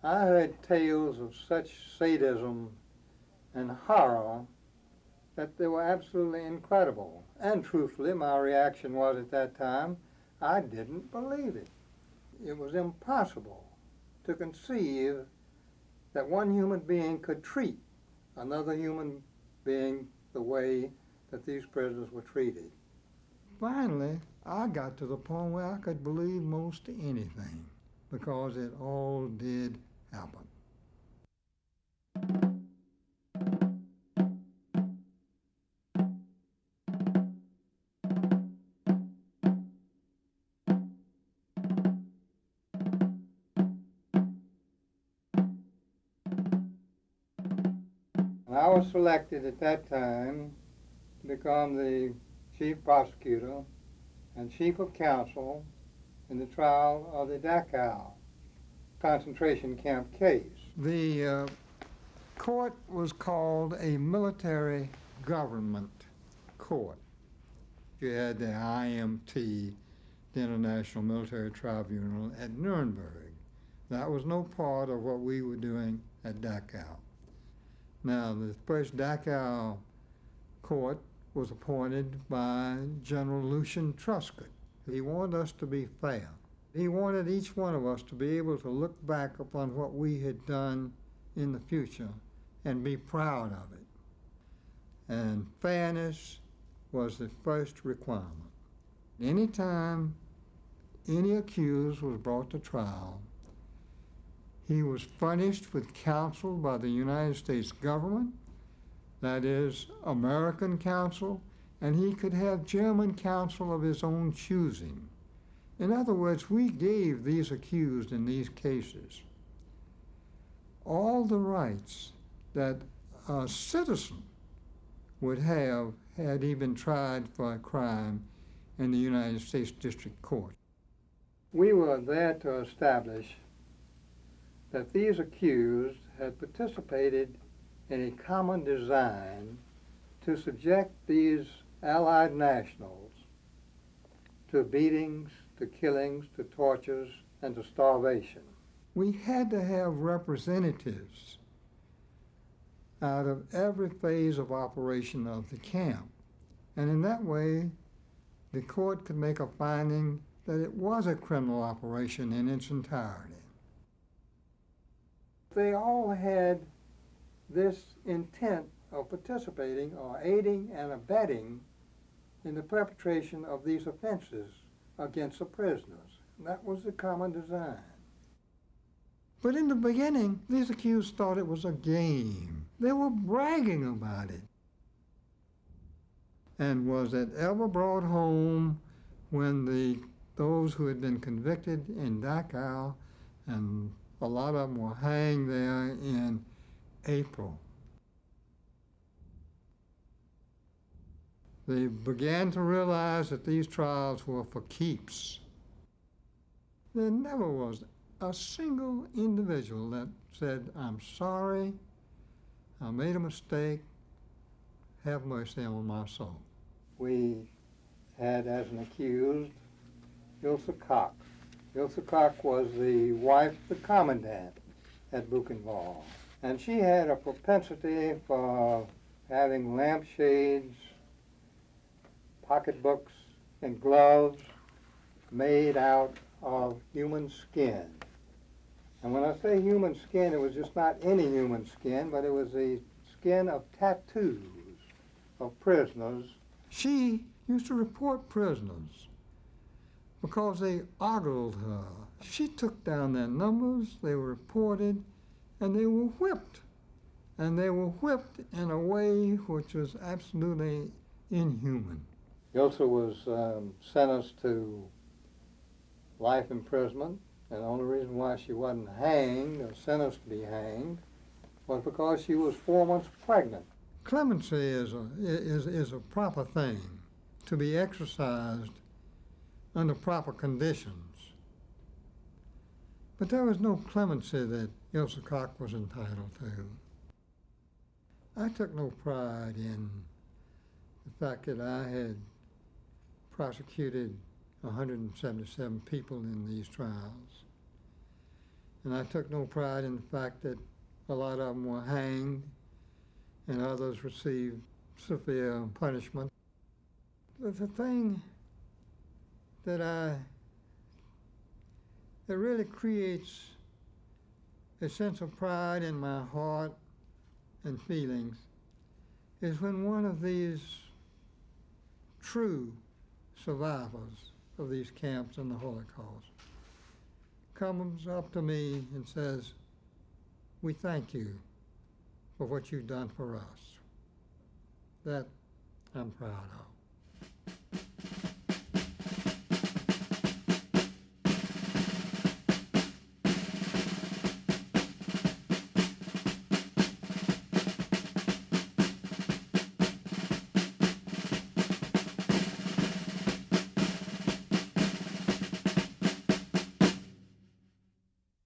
I heard tales of such sadism and horror that they were absolutely incredible. And truthfully, my reaction was at that time, I didn't believe it. It was impossible to conceive that one human being could treat another human being the way that these prisoners were treated. Finally, I got to the point where I could believe most anything, because it all did happen. I was selected at that time to become the chief prosecutor and chief of counsel in the trial of the Dachau concentration camp case. The court was called a military government court. You had the IMT, the International Military Tribunal, at Nuremberg. That was no part of what we were doing at Dachau. Now, the first Dachau court was appointed by General Lucian Truscott. He wanted us to be fair. He wanted each one of us to be able to look back upon what we had done in the future and be proud of it. And fairness was the first requirement. Anytime any accused was brought to trial, he was furnished with counsel by the United States government, that is, American counsel, and he could have German counsel of his own choosing. In other words, we gave these accused in these cases all the rights that a citizen would have had he been tried for a crime in the United States District Court. We were there to establish that these accused had participated in a common design to subject these Allied nationals to beatings, to killings, to tortures, and to starvation. We had to have representatives out of every phase of operation of the camp. And in that way, the court could make a finding that it was a criminal operation in its entirety. They all had this intent of participating or aiding and abetting in the perpetration of these offenses against the prisoners. And that was the common design. But in the beginning, these accused thought it was a game. They were bragging about it. And was it ever brought home when those who had been convicted in Dachau, and a lot of them were hanged there in April. They began to realize that these trials were for keeps. There never was a single individual that said, "I'm sorry, I made a mistake, have mercy on my soul." We had as an accused Ilse Koch. Ilse Koch was the wife of the commandant at Buchenwald. And she had a propensity for having lampshades, pocketbooks, and gloves made out of human skin. And when I say human skin, it was just not any human skin, but it was the skin of tattoos of prisoners. She used to report prisoners because they ogled her. She took down their numbers, they were reported, and they were whipped. And they were whipped in a way which was absolutely inhuman. Ilse was sentenced to life imprisonment, and the only reason why she wasn't hanged or sentenced to be hanged was because she was 4 months pregnant. Clemency is a proper thing to be exercised under proper conditions. But there was no clemency that Ilse Koch was entitled to. I took no pride in the fact that I had prosecuted 177 people in these trials. And I took no pride in the fact that a lot of them were hanged and others received severe punishment. But the thing that really creates a sense of pride in my heart and feelings is when one of these true survivors of these camps in the Holocaust comes up to me and says, "We thank you for what you've done for us." That I'm proud of.